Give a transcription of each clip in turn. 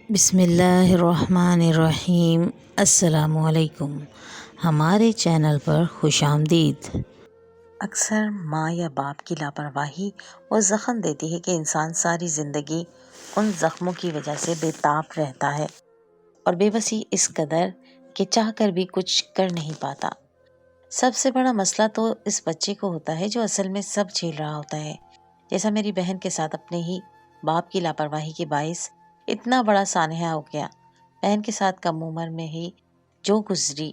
بسم اللہ الرحمن الرحیم۔ السلام علیکم، ہمارے چینل پر خوش آمدید۔ اکثر ماں یا باپ کی لاپرواہی وہ زخم دیتی ہے کہ انسان ساری زندگی ان زخموں کی وجہ سے بے تاب رہتا ہے اور بے بسی اس قدر کہ چاہ کر بھی کچھ کر نہیں پاتا۔ سب سے بڑا مسئلہ تو اس بچے کو ہوتا ہے جو اصل میں سب جھیل رہا ہوتا ہے، جیسا میری بہن کے ساتھ اپنے ہی باپ کی لاپرواہی کے باعث اتنا بڑا سانحہ ہو گیا۔ بہن کے ساتھ کم عمر میں ہی جو گزری،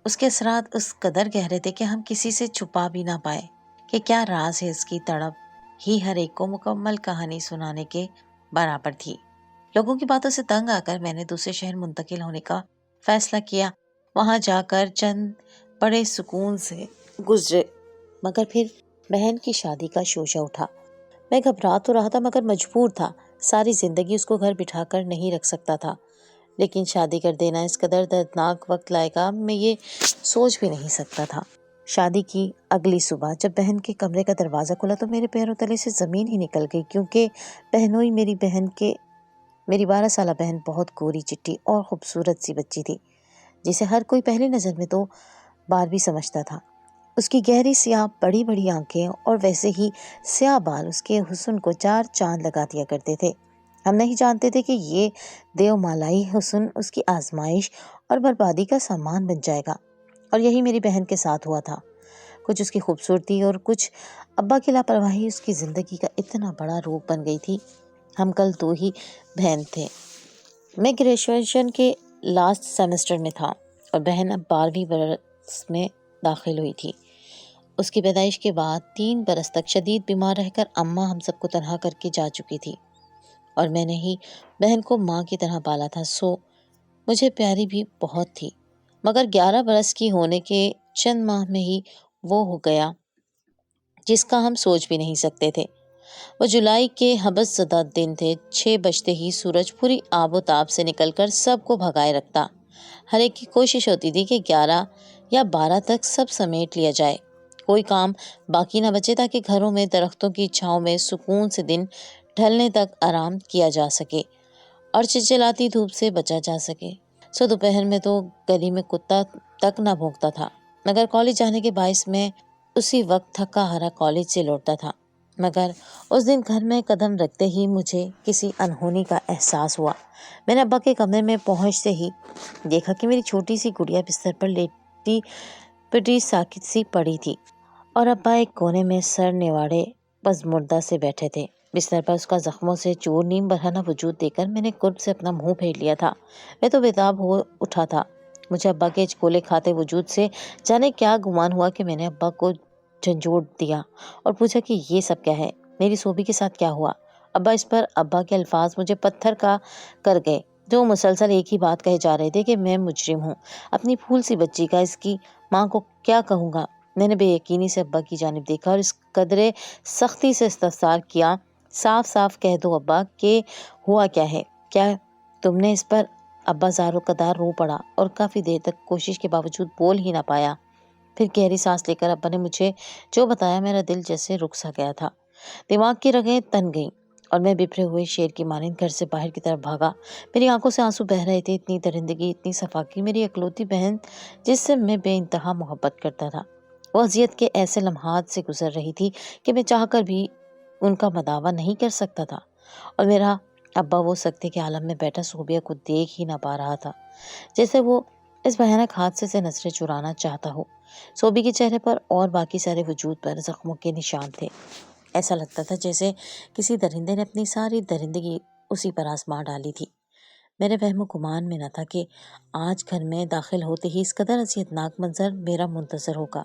اس کے اثرات اس قدر گہرے تھے کہ ہم کسی سے چھپا بھی نہ پائے کہ کیا راز ہے۔ اس کی تڑپ ہی ہر ایک کو مکمل کہانی سنانے کے برابر تھی۔ لوگوں کی باتوں سے تنگ آ کر میں نے دوسرے شہر منتقل ہونے کا فیصلہ کیا۔ وہاں جا کر چند بڑے سکون سے گزرے، مگر پھر بہن کی شادی کا شوشہ اٹھا۔ میں گھبرا تو رہا تھا مگر مجبور تھا۔ ساری زندگی اس کو گھر بٹھا کر نہیں رکھ سکتا تھا، لیکن شادی کر دینا اس قدر دردناک وقت لائے گا میں یہ سوچ بھی نہیں سکتا تھا۔ شادی کی اگلی صبح جب بہن کے کمرے کا دروازہ کھلا تو میرے پیروں تلے سے زمین ہی نکل گئی، کیونکہ بہنوئی میری 12 سالہ بہن بہت گوری چٹی اور خوبصورت سی بچی تھی، جسے ہر کوئی پہلی نظر میں تو باربی سمجھتا تھا۔ اس کی گہری سیاہ بڑی بڑی آنکھیں اور ویسے ہی سیاہ بال اس کے حسن کو 4 چاند لگا دیا کرتے تھے۔ ہم نہیں جانتے تھے کہ یہ دیو مالائی حسن اس کی آزمائش اور بربادی کا سامان بن جائے گا، اور یہی میری بہن کے ساتھ ہوا تھا۔ کچھ اس کی خوبصورتی اور کچھ ابا کی لاپرواہی اس کی زندگی کا اتنا بڑا روپ بن گئی تھی۔ ہم کل 2 ہی بہن تھے۔ میں گریجویشن کے لاسٹ سیمسٹر میں تھا اور بہن اب 12ویں برس میں داخل ہوئی تھی۔ اس کی پیدائش کے بعد 3 برس تک شدید بیمار رہ کر اماں ہم سب کو تنہا کر کے جا چکی تھی، اور میں نے ہی بہن کو ماں کی طرح پالا تھا، سو مجھے پیاری بھی بہت تھی۔ مگر 11 برس کی ہونے کے چند ماہ میں ہی وہ ہو گیا جس کا ہم سوچ بھی نہیں سکتے تھے۔ وہ جولائی کے حبس زدہ دن تھے۔ 6 بجتے ہی سورج پوری آب و تاب سے نکل کر سب کو بھگائے رکھتا۔ ہر ایک کی کوشش ہوتی تھی کہ 11 یا 12 تک سب سمیٹ لیا جائے، کوئی کام باقی نہ بچے، تاکہ گھروں میں درختوں کی چھاؤں میں سکون سے دن ڈھلنے تک آرام کیا جا سکے اور چلچلاتی دھوپ سے بچا جا سکے۔ سو دوپہر میں تو گلی میں کتا تک نہ بھونکتا تھا، مگر کالج جانے کے باعث میں اسی وقت تھکا ہارا کالج سے لوٹتا تھا۔ مگر اس دن گھر میں قدم رکھتے ہی مجھے کسی انہونی کا احساس ہوا۔ میں نے ابا کے کمرے میں پہنچتے ہی دیکھا کہ میری چھوٹی سی گڑیا بستر پر لیٹی پٹی ساکت سی پڑی تھی، اور ابا ایک کونے میں سر نواڑے پزمردہ سے بیٹھے تھے۔ بستر پر اس کا زخموں سے چور نیم برہنہ وجود دیکھ کر میں نے قرب سے اپنا منہ پھیر لیا تھا۔ میں تو بےتاب ہو اٹھا تھا۔ مجھے ابا کے چکولے کھاتے وجود سے جانے کیا گمان ہوا کہ میں نے ابا کو جھنجھوڑ دیا اور پوچھا کہ یہ سب کیا ہے، میری سوبی کے ساتھ کیا ہوا؟ اس پر ابا کے الفاظ مجھے پتھر کا کر گئے، جو مسلسل ایک ہی بات کہے جا رہے تھے کہ میں مجرم ہوں، اپنی پھول سی بچی کا اس کی ماں کو کیا کہوں گا۔ میں نے بے یقینی سے ابا کی جانب دیکھا اور اس قدرے سختی سے استفسار کیا، صاف صاف کہہ دو ابا کہ ہوا کیا ہے، کیا تم نے؟ اس پر ابا زارو قدار رو پڑا اور کافی دیر تک کوشش کے باوجود بول ہی نہ پایا۔ پھر گہری سانس لے کر ابا نے مجھے جو بتایا، میرا دل جیسے رک سا گیا تھا، دماغ کی رگیں تن گئیں اور میں بپھرے ہوئے شیر کی مانند گھر سے باہر کی طرف بھاگا۔ میری آنکھوں سے آنسو بہہ رہے تھے۔ اتنی درندگی، اتنی صفاقی، میری اکلوتی بہن جس سے میں بے انتہا محبت کرتا تھا، وہ اذیت کے ایسے لمحات سے گزر رہی تھی کہ میں چاہ کر بھی ان کا مداوع نہیں کر سکتا تھا، اور میرا ابا وہ سکتے کے عالم میں بیٹھا صوبیہ کو دیکھ ہی نہ پا رہا تھا، جیسے وہ اس بھیانک حادثے سے نظریں چرانا چاہتا ہو۔ صوبی کے چہرے پر اور باقی سارے وجود پر زخموں کے نشان تھے۔ ایسا لگتا تھا جیسے کسی درندے نے اپنی ساری درندگی اسی پر آزما ڈالی تھی۔ میرے وہم و گمان میں نہ تھا کہ آج گھر میں داخل ہوتے ہی اس قدر اذیتناک منظر میرا منتظر ہوگا۔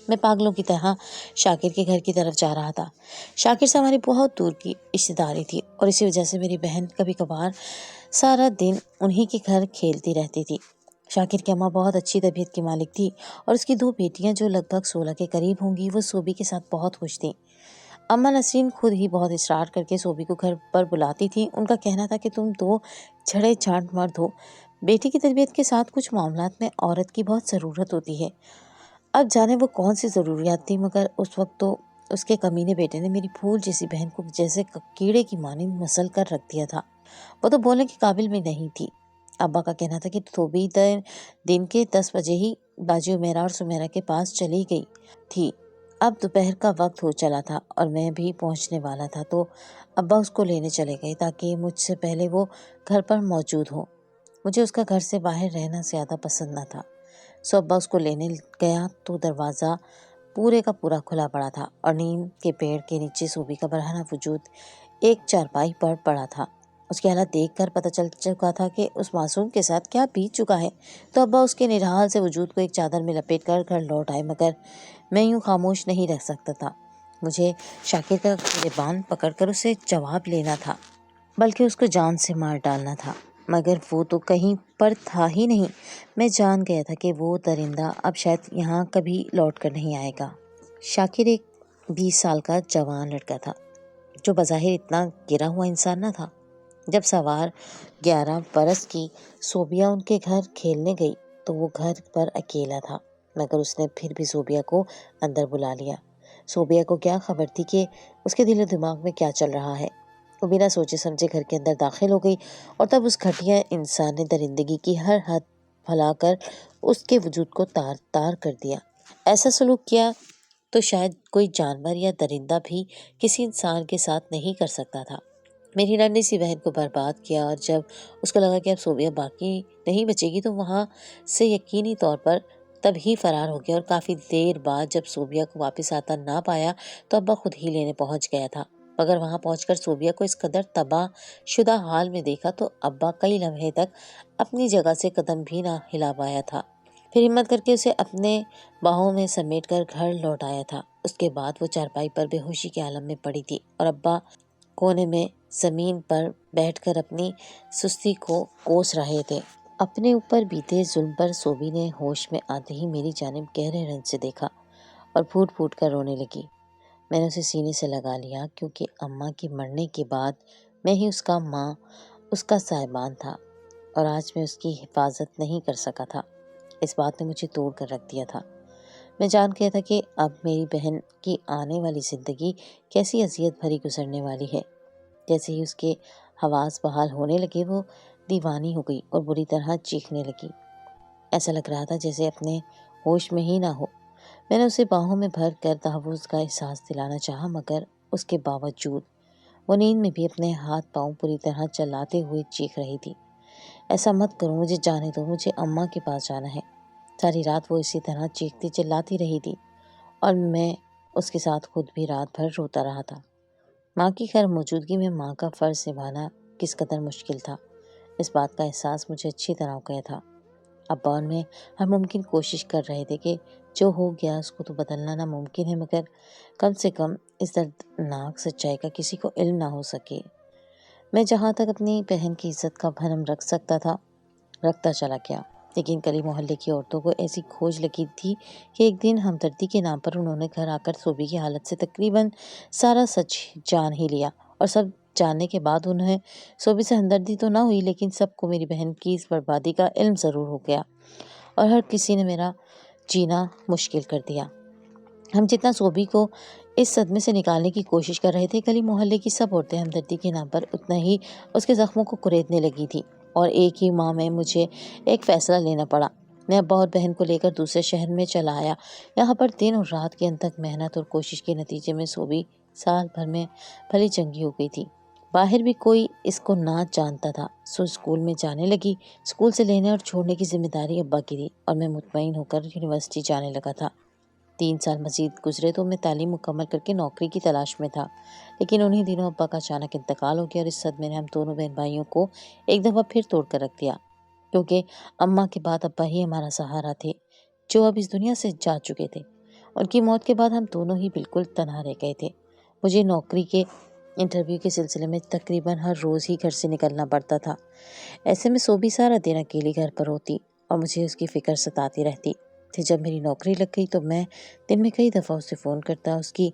میں پاگلوں کی طرح شاکر کے گھر کی طرف جا رہا تھا۔ شاکر سے ہماری بہت دور کی رشتہ داری تھی، اور اسی وجہ سے میری بہن کبھی کبھار سارا دن انہی کے گھر کھیلتی رہتی تھی۔ شاکر کی اماں بہت اچھی طبیعت کی مالک تھی، اور اس کی 2 بیٹیاں جو لگ بھگ 16 کے قریب ہوں گی، وہ صوبی کے ساتھ بہت خوش تھیں۔ اماں نسرین خود ہی بہت اصرار کر کے صوبی کو گھر پر بلاتی تھی۔ ان کا کہنا تھا کہ تم 2 جھڑے چانٹ مرد ہو، بیٹی کی تربیت کے ساتھ کچھ معاملات میں عورت کی بہت ضرورت ہوتی ہے۔ اب جانے وہ کون سی ضروریات تھی، مگر اس وقت تو اس کے کمینے بیٹے نے میری پھول جیسی بہن کو جیسے کیڑے کی مانند مسل کر رکھ دیا تھا۔ وہ تو بولنے کے قابل بھی نہیں تھی۔ ابا کا کہنا تھا کہ صوبی دن کے 10 بجے ہی باجی عمیرہ اور سمیرہ کے پاس چلی گئی تھی۔ اب دوپہر کا وقت ہو چلا تھا اور میں بھی پہنچنے والا تھا، تو ابا اس کو لینے چلے گئے تاکہ مجھ سے پہلے وہ گھر پر موجود ہو۔ مجھے اس کا گھر سے باہر رہنا زیادہ پسند نہ تھا، سو ابا اس کو لینے گیا تو دروازہ پورے کا پورا کھلا پڑا تھا اور نیم کے پیڑ کے نیچے صوبی کا برہنہ وجود ایک چارپائی پر پڑا تھا۔ اس کی حالت دیکھ کر پتہ چل چکا تھا کہ اس معصوم کے ساتھ کیا بیت چکا ہے، تو ابا اس کے نڈھال سے وجود کو ایک چادر میں لپیٹ کر گھر لوٹ آئے، مگر میں یوں خاموش نہیں رہ سکتا تھا۔ مجھے شاکر کا گریبان پکڑ کر اسے جواب لینا تھا، بلکہ اس کو جان سے مار ڈالنا تھا، مگر وہ تو کہیں پر تھا ہی نہیں۔ میں جان گیا تھا کہ وہ درندہ اب شاید یہاں کبھی لوٹ کر نہیں آئے گا۔ شاکر ایک 20 سال کا جوان لڑکا تھا جو بظاہر اتنا گرا ہوا انسان نہ تھا۔ جب سوار 11 برس کی صوبیہ ان کے گھر کھیلنے گئی تو وہ گھر پر اکیلا تھا، مگر اس نے پھر بھی صوبیہ کو اندر بلا لیا۔ صوبیہ کو کیا خبر تھی کہ اس کے دل و دماغ میں کیا چل رہا ہے۔ وہ بنا سوچے سمجھے گھر کے اندر داخل ہو گئی اور تب اس گھٹیا انسان نے درندگی کی ہر حد پھیلا کر اس کے وجود کو تار تار کر دیا۔ ایسا سلوک کیا تو شاید کوئی جانور یا درندہ بھی کسی انسان کے ساتھ نہیں کر سکتا تھا۔ میری ننھی سی بہن کو برباد کیا، اور جب اس کو لگا کہ اب صوبیہ باقی نہیں بچے گی تو وہاں سے یقینی طور پر تب ہی فرار ہو گیا، اور کافی دیر بعد جب صوبیہ کو واپس آتا نہ پایا تو ابا خود ہی لینے پہنچ گیا تھا، مگر وہاں پہنچ کر صوبیہ کو اس قدر تباہ شدہ حال میں دیکھا تو ابا کئی لمحے تک اپنی جگہ سے قدم بھی نہ ہلا پایا تھا، پھر ہمت کر کے اسے اپنے باہوں میں سمیٹ کر گھر لوٹ آیا تھا۔ اس کے بعد وہ چارپائی پر بے ہوشی کے عالم میں پڑی تھی اور ابا کونے میں زمین پر بیٹھ کر اپنی سستی کو کوس رہے تھے۔ اپنے اوپر بیتے ظلم پر صوبی نے ہوش میں آتے ہی میری جانب گہرے رنج سے دیکھا اور پھوٹ پھوٹ کر رونے لگی۔ میں نے اسے سینے سے لگا لیا، کیونکہ اماں کے مرنے کے بعد میں ہی اس کا ماں، اس کا سائبان تھا، اور آج میں اس کی حفاظت نہیں کر سکا تھا۔ اس بات نے مجھے توڑ کر رکھ دیا تھا۔ میں جان گیا تھا کہ اب میری بہن کی آنے والی زندگی کیسی اذیت بھری گزرنے والی ہے۔ جیسے ہی اس کے حواس بحال ہونے لگے وہ دیوانی ہو گئی اور بری طرح چیخنے لگی۔ ایسا لگ رہا تھا جیسے اپنے ہوش میں ہی نہ ہو۔ میں نے اسے باہوں میں بھر کر تحفظ کا احساس دلانا چاہا، مگر اس کے باوجود وہ نیند میں بھی اپنے ہاتھ پاؤں پوری طرح چلاتے ہوئے چیخ رہی تھی۔ ایسا مت کرو، مجھے جانے دو، مجھے اماں کے پاس جانا ہے۔ ساری رات وہ اسی طرح چیختی چلاتی رہی تھی اور میں اس کے ساتھ خود بھی رات بھر روتا رہا تھا۔ ماں کی خیر موجودگی میں ماں کا فرض نبھانا کس قدر مشکل تھا، اس بات کا احساس مجھے اچھی طرح ہو گیا تھا۔ ابا اور میں ہر ممکن کوشش کر رہے تھے کہ جو ہو گیا اس کو تو بدلنا ناممکن ہے، مگر کم سے کم اس دردناک سچائی کا کسی کو علم نہ ہو سکے۔ میں جہاں تک اپنی بہن کی عزت کا بھرم رکھ سکتا تھا رکھتا چلا گیا، لیکن گلی محلے کی عورتوں کو ایسی کھوج لگی تھی کہ ایک دن ہمدردی کے نام پر انہوں نے گھر آ کر صوبی کی حالت سے تقریباً سارا سچ جان ہی لیا، اور سب جاننے کے بعد انہیں صوبی سے ہمدردی تو نہ ہوئی، لیکن سب کو میری بہن کی اس بربادی کا علم ضرور ہو گیا، اور ہر کسی نے میرا جینا مشکل کر دیا۔ ہم جتنا صوبی کو اس صدمے سے نکالنے کی کوشش کر رہے تھے، گلی محلے کی سب عورتیں ہمدردی کے نام پر اتنا ہی اس کے زخموں کو کریدنے لگی تھی، اور ایک ہی ماہ میں مجھے ایک فیصلہ لینا پڑا۔ میں ابا اور بہن کو لے کر دوسرے شہر میں چلا آیا۔ یہاں پر دن اور رات کی انتھک محنت اور کوشش کے نتیجے میں صوبی سال بھر میں بھلی چنگی ہو گئی تھی۔ باہر بھی کوئی اس کو نہ جانتا تھا، سو اسکول میں جانے لگی۔ اسکول سے لینے اور چھوڑنے کی ذمہ داری ابا کی تھی، اور میں مطمئن ہو کر یونیورسٹی جانے لگا تھا۔ 3 سال مزید گزرے تو میں تعلیم مکمل کر کے نوکری کی تلاش میں تھا، لیکن انہی دنوں ابا کا اچانک انتقال ہو گیا، اور اس صدمے نے ہم دونوں بہن بھائیوں کو ایک دفعہ پھر توڑ کر رکھ دیا، کیونکہ اماں کے بعد ابا ہی ہمارا سہارا تھے، جو اب اس دنیا سے جا چکے تھے۔ ان کی موت کے بعد ہم دونوں ہی بالکل تنہا رہ گئے تھے۔ مجھے نوکری کے انٹرویو کے سلسلے میں تقریباً ہر روز ہی گھر سے نکلنا پڑتا تھا۔ ایسے میں صوبی سارا دن اکیلی گھر پر ہوتی اور مجھے اس کی فکر ستاتی رہتی تھی۔ جب میری نوکری لگ گئی تو میں دن میں کئی دفعہ اسے فون کرتا، اس کی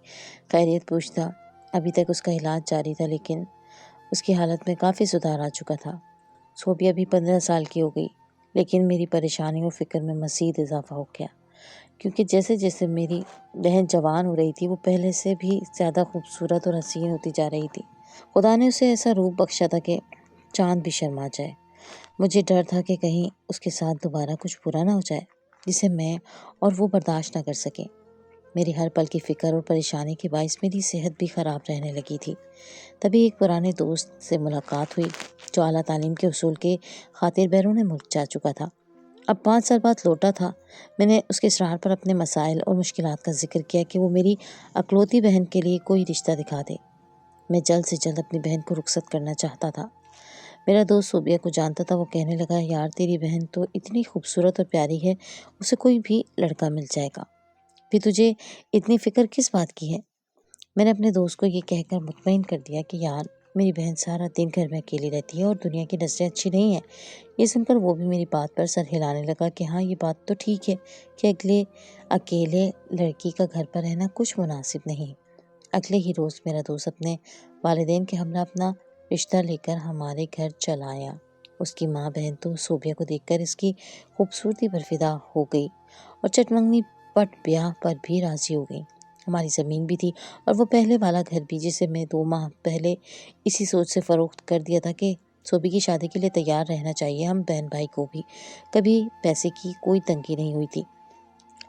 خیریت پوچھتا۔ ابھی تک اس کا علاج جاری تھا، لیکن اس کی حالت میں کافی سدھار آ چکا تھا۔ صوبیہ بھی 15 سال کی ہو گئی، لیکن میری پریشانی اور فکر میں مزید اضافہ ہو گیا، کیونکہ جیسے جیسے میری بہن جوان ہو رہی تھی وہ پہلے سے بھی زیادہ خوبصورت اور حسین ہوتی جا رہی تھی۔ خدا نے اسے ایسا روپ بخشا تھا کہ چاند بھی شرما جائے۔ مجھے ڈر تھا کہ کہیں اس کے ساتھ دوبارہ کچھ برا نہ ہو جائے جسے میں اور وہ برداشت نہ کر سکیں۔ میری ہر پل کی فکر اور پریشانی کے باعث میری صحت بھی خراب رہنے لگی تھی۔ تبھی ایک پرانے دوست سے ملاقات ہوئی جو اعلیٰ تعلیم کے حصول کے خاطر بیرون ملک جا چکا تھا۔ اب 5 سال بعد لوٹا تھا۔ میں نے اس کے اصرار پر اپنے مسائل اور مشکلات کا ذکر کیا کہ وہ میری اکلوتی بہن کے لیے کوئی رشتہ دکھا دے۔ میں جلد سے جلد اپنی بہن کو رخصت کرنا چاہتا تھا۔ میرا دوست صوبیہ کو جانتا تھا۔ وہ کہنے لگا، یار تیری بہن تو اتنی خوبصورت اور پیاری ہے، اسے کوئی بھی لڑکا مل جائے گا، پھر تجھے اتنی فکر کس بات کی ہے؟ میں نے اپنے دوست کو یہ کہہ کر مطمئن کر دیا کہ یار میری بہن سارا دن گھر میں اکیلی رہتی ہے اور دنیا کی نظریں اچھی نہیں ہیں۔ یہ سن کر وہ بھی میری بات پر سر ہلانے لگا کہ ہاں یہ بات تو ٹھیک ہے کہ اکیلے لڑکی کا گھر پر رہنا کچھ مناسب نہیں۔ اگلے ہی روز میرا دوست اپنے والدین کے ہمراہ اپنا رشتہ لے کر ہمارے گھر چل آیا۔ اس کی ماں بہن تو صوبیہ کو دیکھ کر اس کی خوبصورتی پر فدا ہو گئی اور چٹمنگنی پٹ بیاہ پر بھی راضی ہو گئی۔ ہماری زمین بھی تھی اور وہ پہلے والا گھر بھی، جسے میں 2 ماہ پہلے اسی سوچ سے فروخت کر دیا تھا کہ صوبی کی شادی کے لیے تیار رہنا چاہیے۔ ہم بہن بھائی کو بھی کبھی پیسے کی کوئی تنگی نہیں ہوئی تھی،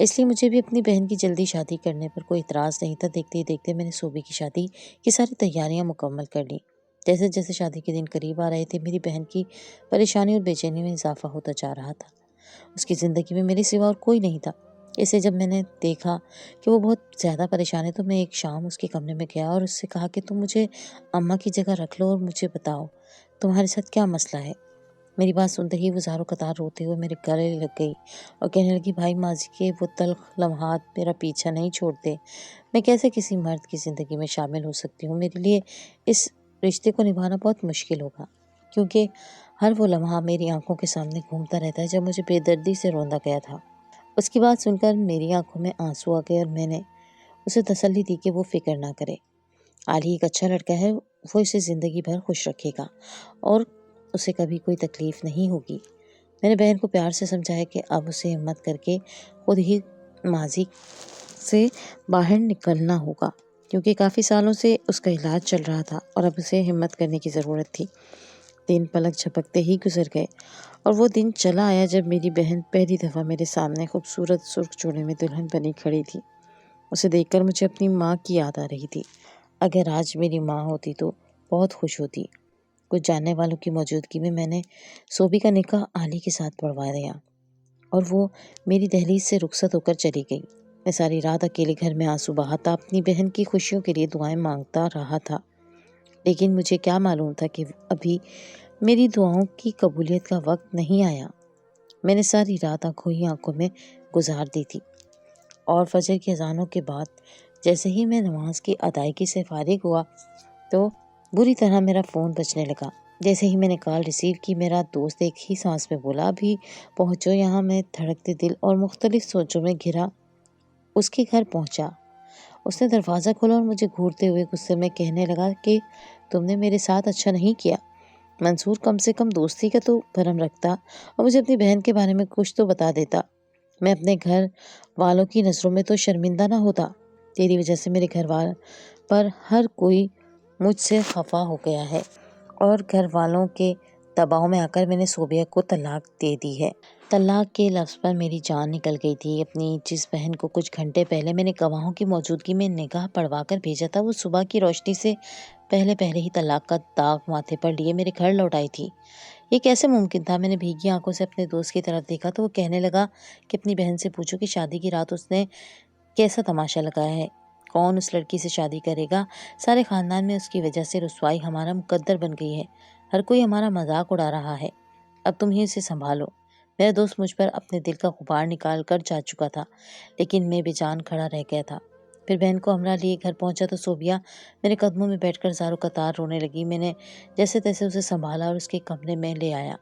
اس لیے مجھے بھی اپنی بہن کی جلدی شادی کرنے پر کوئی اعتراض نہیں تھا۔ دیکھتے ہی دیکھتے میں نے صوبی کی شادی کی ساری تیاریاں مکمل کر لی۔ جیسے جیسے شادی کے دن قریب آ رہے تھے، میری بہن کی پریشانی اور بے چینی میں اضافہ ہوتا جا رہا تھا۔ اس کی زندگی میں میرے سوا اور کوئی نہیں تھا۔ اسے جب میں نے دیکھا کہ وہ بہت زیادہ پریشان ہے تو میں ایک شام اس کے کمرے میں گیا اور اس سے کہا کہ تم مجھے اماں کی جگہ رکھ لو اور مجھے بتاؤ تمہارے ساتھ کیا مسئلہ ہے۔ میری بات سنتے ہی وہ زاروں قطار روتے ہوئے میرے گلے لگ گئی اور کہنے لگی، بھائی ماضی کے وہ تلخ لمحات میرا پیچھا نہیں چھوڑتے۔ میں کیسے کسی مرد کی زندگی میں شامل ہو سکتی ہوں؟ میرے لیے اس رشتے کو نبھانا بہت مشکل ہوگا، کیونکہ ہر وہ لمحہ میری آنکھوں کے سامنے گھومتا رہتا ہے جب مجھے بے دردی سے روندا گیا تھا۔ اس کی بات سن کر میری آنکھوں میں آنسو آ گئے اور میں نے اسے تسلی دی کہ وہ فکر نہ کرے، علی ایک اچھا لڑکا ہے، وہ اسے زندگی بھر خوش رکھے گا اور اسے کبھی کوئی تکلیف نہیں ہوگی۔ میں نے بہن کو پیار سے سمجھایا کہ اب اسے ہمت کر کے خود ہی ماضی سے باہر نکلنا ہوگا، کیونکہ کافی سالوں سے اس کا علاج چل رہا تھا اور اب اسے ہمت کرنے کی ضرورت تھی۔ دن پلک جھپکتے ہی گزر گئے اور وہ دن چلا آیا جب میری بہن پہلی دفعہ میرے سامنے خوبصورت سرخ چوڑے میں دلہن بنی کھڑی تھی۔ اسے دیکھ کر مجھے اپنی ماں کی یاد آ رہی تھی۔ اگر آج میری ماں ہوتی تو بہت خوش ہوتی۔ کچھ جاننے والوں کی موجودگی میں نے صوبی کا نکاح علی کے ساتھ پڑھوا دیا اور وہ میری دہلیز سے رخصت ہو کر چلی گئی۔ میں ساری رات اکیلے گھر میں آنسو بہاتا اپنی بہن کی خوشیوں کے لیے دعائیں مانگتا رہا تھا، لیکن مجھے کیا معلوم تھا کہ ابھی میری دعاؤں کی قبولیت کا وقت نہیں آیا۔ میں نے ساری رات آنکھوں ہی آنکھوں میں گزار دی تھی اور فجر کی اذانوں کے بعد جیسے ہی میں نماز کی ادائیگی سے فارغ ہوا تو بری طرح میرا فون بجنے لگا۔ جیسے ہی میں نے کال ریسیو کی، میرا دوست ایک ہی سانس میں بولا، ابھی پہنچو یہاں۔ میں دھڑکتے دل اور مختلف سوچوں میں گھرا اس کے گھر پہنچا۔ اس نے دروازہ کھولا اور مجھے گھورتے ہوئے غصے میں کہنے لگا کہ تم نے میرے ساتھ اچھا نہیں کیا منصور، کم سے کم دوستی کا تو بھرم رکھتا اور مجھے اپنی بہن کے بارے میں کچھ تو بتا دیتا۔ میں اپنے گھر والوں کی نظروں میں تو شرمندہ نہ ہوتا۔ تیری وجہ سے میرے گھر پر ہر کوئی مجھ سے خفا ہو گیا ہے اور گھر والوں کے دباؤ میں آ کر میں نے صوبیہ کو طلاق دے دی ہے۔ طلاق کے لفظ پر میری جان نکل گئی تھی۔ اپنی جس بہن کو کچھ گھنٹے پہلے میں نے گواہوں کی موجودگی میں نکاح پڑھوا کر بھیجا تھا، وہ صبح کی روشنی سے پہلے ہی طلاق کا داغ ماتھے پر لیے میرے گھر لوٹ آئی تھی۔ یہ کیسے ممکن تھا؟ میں نے بھیگی آنکھوں سے اپنے دوست کی طرف دیکھا تو وہ کہنے لگا کہ اپنی بہن سے پوچھو کہ شادی کی رات اس نے کیسا تماشا لگایا ہے، کون اس لڑکی سے شادی کرے گا۔ سارے خاندان میں اس کی وجہ سے رسوائی ہمارا مقدر بن گئی ہے، ہر کوئی ہمارا مذاق اڑا رہا ہے، اب تم ہی اسے سنبھالو۔ میرا دوست مجھ پر اپنے دل کا غبار نکال کر جا چکا تھا، لیکن میں بے جان کھڑا رہ گیا تھا۔ پھر بہن کو ہمراہ لیے گھر پہنچا تو صوبیہ میرے قدموں میں بیٹھ کر زاروں قطار رونے لگی۔ میں نے جیسے تیسے اسے سنبھالا اور اس کے کمرے میں لے آیا۔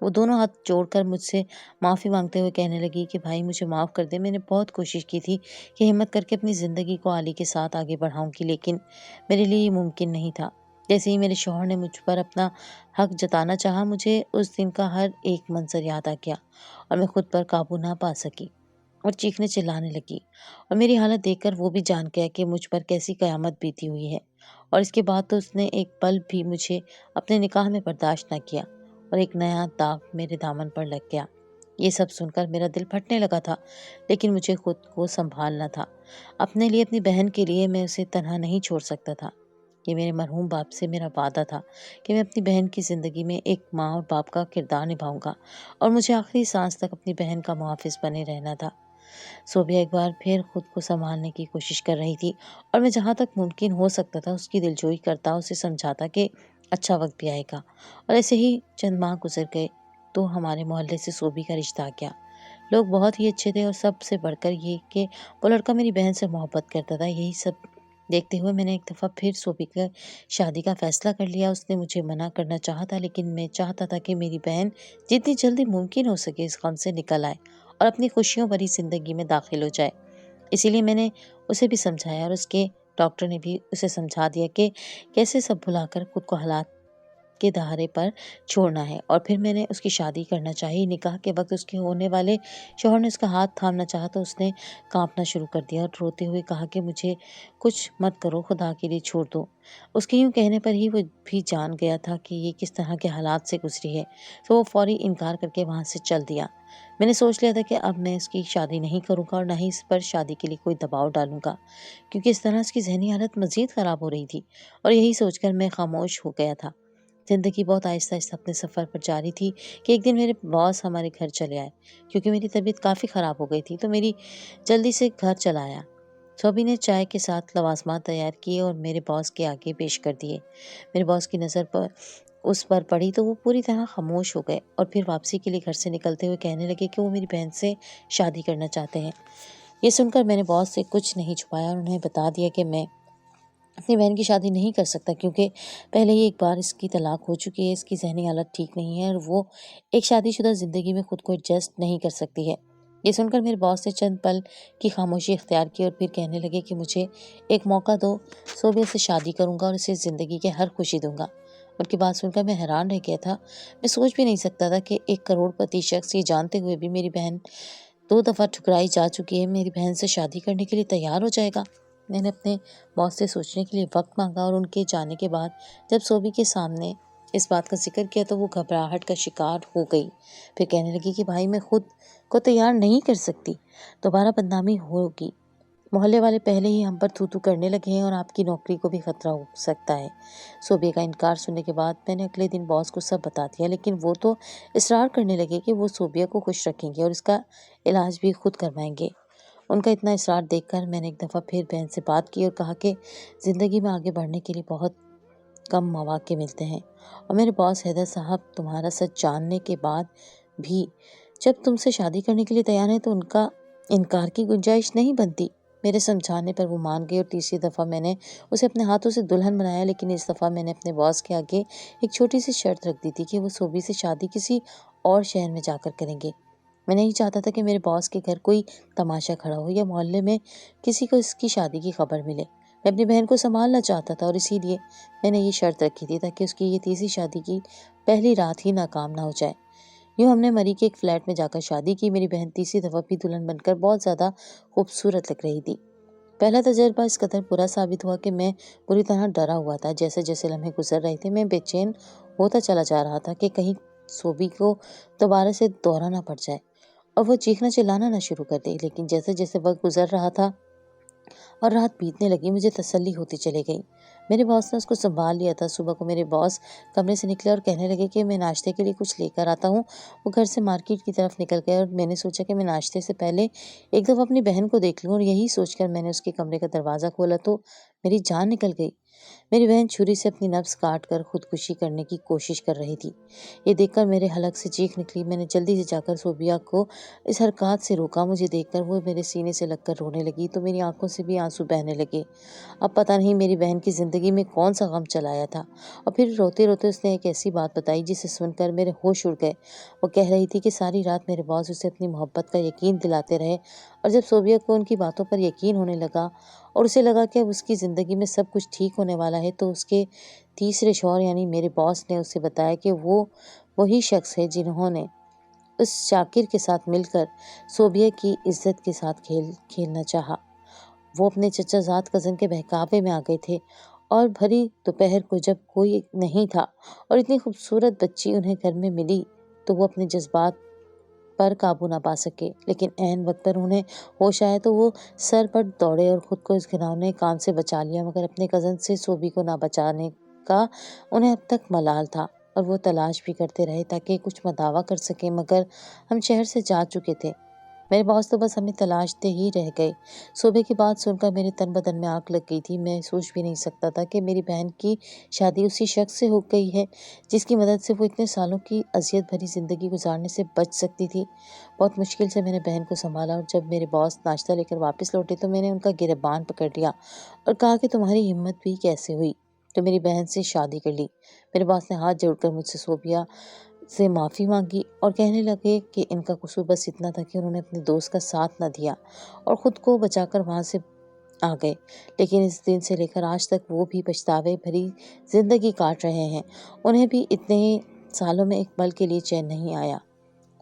وہ دونوں ہاتھ جوڑ کر مجھ سے معافی مانگتے ہوئے کہنے لگی کہ بھائی مجھے معاف کر دے، میں نے بہت کوشش کی تھی کہ ہمت کر کے اپنی زندگی کو علی کے ساتھ آگے بڑھاؤں گی، لیکن میرے لیے یہ ممکن نہیں تھا۔ جیسے ہی میرے شوہر نے مجھ پر اپنا حق جتانا چاہا، مجھے اس دن کا ہر ایک منظر یاد آ گیا اور میں خود پر قابو نہ پا سکی اور چیخنے چلانے لگی، اور میری حالت دیکھ کر وہ بھی جان گیا کہ مجھ پر کیسی قیامت بیتی ہوئی ہے اور اس کے بعد تو اس نے ایک پل بھی مجھے اپنے نکاح میں برداشت نہ کیا اور ایک نیا داغ میرے دامن پر لگ گیا۔ یہ سب سن کر میرا دل پھٹنے لگا تھا، لیکن مجھے خود کو سنبھالنا تھا۔ اپنے لیے، اپنی بہن کے لیے میں اسے تنہا نہیں چھوڑ سکتا تھا۔ یہ میرے مرحوم باپ سے میرا وعدہ تھا کہ میں اپنی بہن کی زندگی میں ایک ماں اور باپ کا کردار نبھاؤں گا، اور مجھے آخری سانس تک اپنی بہن کا محافظ بنے رہنا تھا۔ صوبیہ ایک بار پھر خود کو سنبھالنے کی کوشش کر رہی تھی، اور میں جہاں تک ممکن ہو سکتا تھا اس کی دلجوئی کرتا، اسے سمجھاتا کہ اچھا وقت بھی آئے گا۔ اور ایسے ہی چند ماہ گزر گئے تو ہمارے محلے سے صوبی کا رشتہ آ گیا۔ لوگ بہت ہی اچھے تھے، اور سب سے بڑھ کر یہ کہ وہ لڑکا میری بہن سے محبت کرتا تھا۔ یہی سب دیکھتے ہوئے میں نے ایک دفعہ پھر صوبی کی شادی کا فیصلہ کر لیا۔ اس نے مجھے منع کرنا چاہا تھا، لیکن میں چاہتا تھا کہ میری بہن جتنی جلدی ممکن ہو سکے اس غم سے نکل آئے اور اپنی خوشیوں بھری زندگی میں داخل ہو جائے۔ اسی لیے میں نے اسے بھی سمجھایا، اور اس کے ڈاکٹر نے بھی اسے سمجھا دیا کہ کیسے سب بھلا کر خود کو حالات کے دہارے پر چھوڑنا ہے۔ اور پھر میں نے اس کی شادی کرنا چاہی۔ نکاح کے وقت اس کے ہونے والے شوہر نے اس کا ہاتھ تھامنا چاہا تو اس نے کانپنا شروع کر دیا اور روتے ہوئے کہا کہ مجھے کچھ مت کرو، خدا کے لیے چھوڑ دو۔ اس کے یوں کہنے پر ہی وہ بھی جان گیا تھا کہ یہ کس طرح کے حالات سے گزری ہے، تو وہ فوری انکار کر کے وہاں سے چل دیا۔ میں نے سوچ لیا تھا کہ اب میں اس کی شادی نہیں کروں گا، اور نہ ہی اس پر شادی کے لیے کوئی دباؤ ڈالوں گا، کیونکہ اس طرح اس کی ذہنی حالت مزید خراب ہو رہی تھی۔ اور یہی سوچ کر میں خاموش ہو گیا تھا۔ زندگی بہت آہستہ آہستہ اپنے سفر پر جاری تھی کہ ایک دن میرے باس ہمارے گھر چلے آئے، کیونکہ میری طبیعت کافی خراب ہو گئی تھی تو میری جلدی سے گھر چلا آیا۔ صوبی نے چائے کے ساتھ لوازمات تیار کیے اور میرے باس کے آگے پیش کر دیے۔ میرے باس کی نظر پر اس پر پڑی تو وہ پوری طرح خاموش ہو گئے، اور پھر واپسی کے لیے گھر سے نکلتے ہوئے کہنے لگے کہ وہ میری بہن سے شادی کرنا چاہتے ہیں۔ یہ سن کر میں نے باس سے کچھ نہیں چھپایا اور انہیں بتا دیا کہ میں اپنی بہن کی شادی نہیں کر سکتا، کیونکہ پہلے ہی ایک بار اس کی طلاق ہو چکی ہے، اس کی ذہنی حالت ٹھیک نہیں ہے، اور وہ ایک شادی شدہ زندگی میں خود کو ایڈجسٹ نہیں کر سکتی ہے۔ یہ سن کر میرے باس نے چند پل کی خاموشی اختیار کی اور پھر کہنے لگے کہ مجھے ایک موقع دو، صوبیہ سے شادی کروں گا اور اسے زندگی کے ہر خوشی دوں گا۔ ان کی بات سن کر میں حیران رہ گیا تھا۔ میں سوچ بھی نہیں سکتا تھا کہ ایک کروڑ پتی شخص یہ جانتے ہوئے بھی میری بہن 2 دفعہ ٹھکرائی جا چکی ہے، میری بہن سے شادی کرنے کے لیے تیار ہو جائے گا۔ میں نے اپنے باس سے سوچنے کے لیے وقت مانگا، اور ان کے جانے کے بعد جب صوبی کے سامنے اس بات کا ذکر کیا تو وہ گھبراہٹ کا شکار ہو گئی۔ پھر کہنے لگی کہ بھائی، میں خود کو تیار نہیں کر سکتی، دوبارہ بدنامی ہوگی، محلے والے پہلے ہی ہم پر تھو تھو کرنے لگے ہیں، اور آپ کی نوکری کو بھی خطرہ ہو سکتا ہے۔ صوبیہ کا انکار سننے کے بعد میں نے اگلے دن باس کو سب بتا دیا، لیکن وہ تو اصرار کرنے لگے کہ وہ صوبیہ کو خوش رکھیں گے اور اس کا علاج بھی خود کروائیں گے۔ ان کا اتنا اصرار دیکھ کر میں نے ایک دفعہ پھر بہن سے بات کی اور کہا کہ زندگی میں آگے بڑھنے کے لیے بہت کم مواقع ملتے ہیں، اور میرے باس حیدر صاحب تمہارا سچ جاننے کے بعد بھی جب تم سے شادی کرنے کے لیے تیار ہیں تو ان کا انکار کی گنجائش نہیں بنتی۔ میرے سمجھانے پر وہ مان گئی، اور تیسری دفعہ میں نے اسے اپنے ہاتھوں سے دلہن بنایا، لیکن اس دفعہ میں نے اپنے باس کے آگے ایک چھوٹی سی شرط رکھ دی تھی کہ وہ صوبی سے شادی کسی اور شہر میں جا کر کریں گے۔ میں نہیں چاہتا تھا کہ میرے باس کے گھر کوئی تماشا کھڑا ہو یا محلے میں کسی کو اس کی شادی کی خبر ملے۔ میں اپنی بہن کو سنبھالنا چاہتا تھا، اور اسی لیے میں نے یہ شرط رکھی تھی تاکہ اس کی یہ تیسری شادی کی پہلی رات ہی ناکام نہ ہو جائے۔ یوں ہم نے مری کے ایک فلیٹ میں جا کر شادی کی۔ میری بہن تیسری دفعہ بھی دلہن بن کر بہت زیادہ خوبصورت لگ رہی تھی۔ پہلا تجربہ اس قدر برا ثابت ہوا کہ میں بری طرح ڈرا ہوا تھا۔ جیسے جیسے لمحے گزر رہے تھے میں بے چین ہوتا چلا جا رہا تھا کہ کہیں صوبی کو دوبارہ سے دورہ نہ پڑ جائے اور وہ چیخنا چلانا نہ شروع کر دے۔ لیکن جیسے جیسے وقت گزر رہا تھا اور رات بیتنے لگی، مجھے تسلی ہوتی چلی گئی۔ میرے باس نے اس کو سنبھال لیا تھا۔ صبح کو میرے باس کمرے سے نکلے اور کہنے لگے کہ میں ناشتے کے لیے کچھ لے کر آتا ہوں۔ وہ گھر سے مارکیٹ کی طرف نکل گئے، اور میں نے سوچا کہ میں ناشتے سے پہلے ایک دفعہ اپنی بہن کو دیکھ لوں، اور یہی سوچ کر میں نے اس کے کمرے کا دروازہ کھولا تو میری جان نکل گئی۔ میری بہن چھری سے اپنی نبض کاٹ کر خودکشی کرنے کی کوشش کر رہی تھی۔ یہ دیکھ کر میرے حلق سے چیخ نکلی۔ میں نے جلدی سے جا کر صوبیہ کو اس حرکات سے روکا۔ مجھے دیکھ کر وہ میرے سینے سے لگ کر رونے لگی تو میری آنکھوں سے بھی آنسو بہنے لگے۔ اب پتہ نہیں میری بہن کی زندگی میں کون سا غم چلایا تھا، اور پھر روتے روتے اس نے ایک ایسی بات بتائی جسے سن کر میرے ہوش اڑ گئے۔ وہ کہہ رہی تھی کہ ساری رات میرے باس اسے اپنی محبت کا یقین دلاتے رہے، اور جب صوبیہ کو ان کی باتوں پر یقین ہونے لگا اور اسے لگا کہ اب اس کی زندگی میں سب کچھ ٹھیک ہونے والا ہے، تو اس کے تیسرے شوہر یعنی میرے باس نے اسے بتایا کہ وہ وہی شخص ہے جنہوں نے اس شاکر کے ساتھ مل کر صوبیہ کی عزت کے ساتھ کھیلنا چاہا۔ وہ اپنے چچا زاد کزن کے بہکاوے میں آ گئے تھے اور بھری دوپہر کو جب کوئی نہیں تھا اور اتنی خوبصورت بچی انہیں گھر میں ملی تو وہ اپنے جذبات پر قابو نہ پا سکے، لیکن عین وقت پر انہیں ہوش آیا تو وہ سر پر دوڑے اور خود کو اس گھناؤنے کام سے بچا لیا، مگر اپنے کزن سے سوبی کو نہ بچانے کا انہیں اب تک ملال تھا اور وہ تلاش بھی کرتے رہے تاکہ کچھ دعویٰ کر سکیں، مگر ہم شہر سے جا چکے تھے۔ میرے باس تو بس ہمیں تلاشتے ہی رہ گئے۔ صوبے کی بات سن کر میرے تن بدن میں آگ لگ گئی تھی۔ میں سوچ بھی نہیں سکتا تھا کہ میری بہن کی شادی اسی شخص سے ہو گئی ہے جس کی مدد سے وہ اتنے سالوں کی اذیت بھری زندگی گزارنے سے بچ سکتی تھی۔ بہت مشکل سے میں نے بہن کو سنبھالا اور جب میرے باس ناشتہ لے کر واپس لوٹے تو میں نے ان کا گریبان پکڑ لیا اور کہا کہ تمہاری ہمت بھی کیسے ہوئی تو میری بہن سے شادی کر لی۔ میرے باس نے ہاتھ جوڑ کر مجھ سے صوبیہ سے معافی مانگی اور کہنے لگے کہ ان کا قصور بس اتنا تھا کہ انہوں نے اپنے دوست کا ساتھ نہ دیا اور خود کو بچا کر وہاں سے آ گئے، لیکن اس دن سے لے کر آج تک وہ بھی پچھتاوے بھری زندگی کاٹ رہے ہیں۔ انہیں بھی اتنے سالوں میں ایک پل کے لیے چین نہیں آیا۔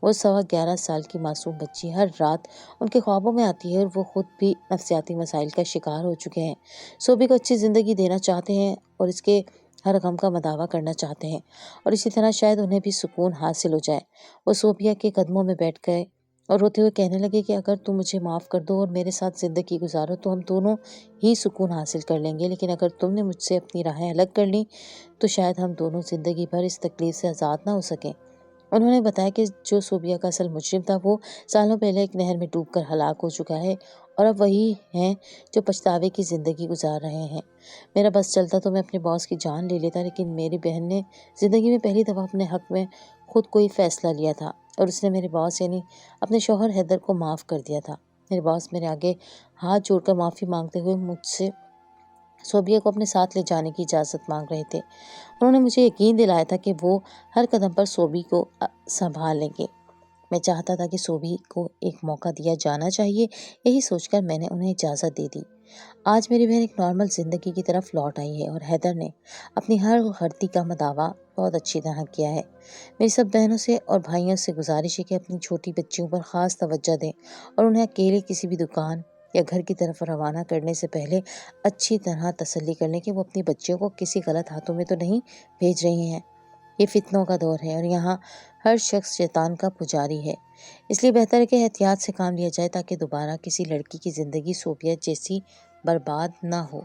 وہ 11.25 سال کی معصوم بچی ہر رات ان کے خوابوں میں آتی ہے اور وہ خود بھی نفسیاتی مسائل کا شکار ہو چکے ہیں۔ صوبی کو اچھی زندگی دینا چاہتے ہیں اور اس کے ہر غم کا مداوع کرنا چاہتے ہیں اور اسی طرح شاید انہیں بھی سکون حاصل ہو جائے۔ وہ صوبیہ کے قدموں میں بیٹھ گئے اور روتے ہوئے کہنے لگے کہ اگر تم مجھے معاف کر دو اور میرے ساتھ زندگی گزارو تو ہم دونوں ہی سکون حاصل کر لیں گے، لیکن اگر تم نے مجھ سے اپنی راہیں الگ کر لیں تو شاید ہم دونوں زندگی بھر اس تکلیف سے آزاد نہ ہو سکیں۔ انہوں نے بتایا کہ جو صوبیہ کا اصل مجرم تھا وہ سالوں پہلے ایک نہر میں ڈوب کر ہلاک ہو چکا ہے اور اب وہی ہیں جو پچھتاوے کی زندگی گزار رہے ہیں۔ میرا بس چلتا تو میں اپنے باس کی جان لے لیتا، لیکن میری بہن نے زندگی میں پہلی دفعہ اپنے حق میں خود کوئی فیصلہ لیا تھا اور اس نے میرے باس یعنی اپنے شوہر حیدر کو معاف کر دیا تھا۔ میرے باس میرے آگے ہاتھ جوڑ کر معافی مانگتے ہوئے مجھ سے صوبیہ کو اپنے ساتھ لے جانے کی اجازت مانگ رہے تھے۔ انہوں نے مجھے یقین دلایا تھا کہ وہ ہر قدم پر صوبی کو سنبھال لیں گے۔ میں چاہتا تھا کہ صوبی کو ایک موقع دیا جانا چاہیے، یہی سوچ کر میں نے انہیں اجازت دے دی۔ آج میری بہن ایک نارمل زندگی کی طرف لوٹ آئی ہے اور حیدر نے اپنی ہر غلطی کا مداوع بہت اچھی طرح کیا ہے۔ میری سب بہنوں سے اور بھائیوں سے گزارش ہے کہ اپنی چھوٹی بچیوں پر خاص توجہ دیں اور انہیں اکیلے کسی بھی دکان یا گھر کی طرف روانہ کرنے سے پہلے اچھی طرح تسلی کر لیں کہ وہ اپنی بچیوں کو کسی غلط ہاتھوں میں تو نہیں بھیج رہی ہیں۔ یہ فتنوں کا دور ہے اور یہاں ہر شخص شیطان کا پجاری ہے، اس لیے بہتر ہے کہ احتیاط سے کام لیا جائے تاکہ دوبارہ کسی لڑکی کی زندگی صوبیہ جیسی برباد نہ ہو۔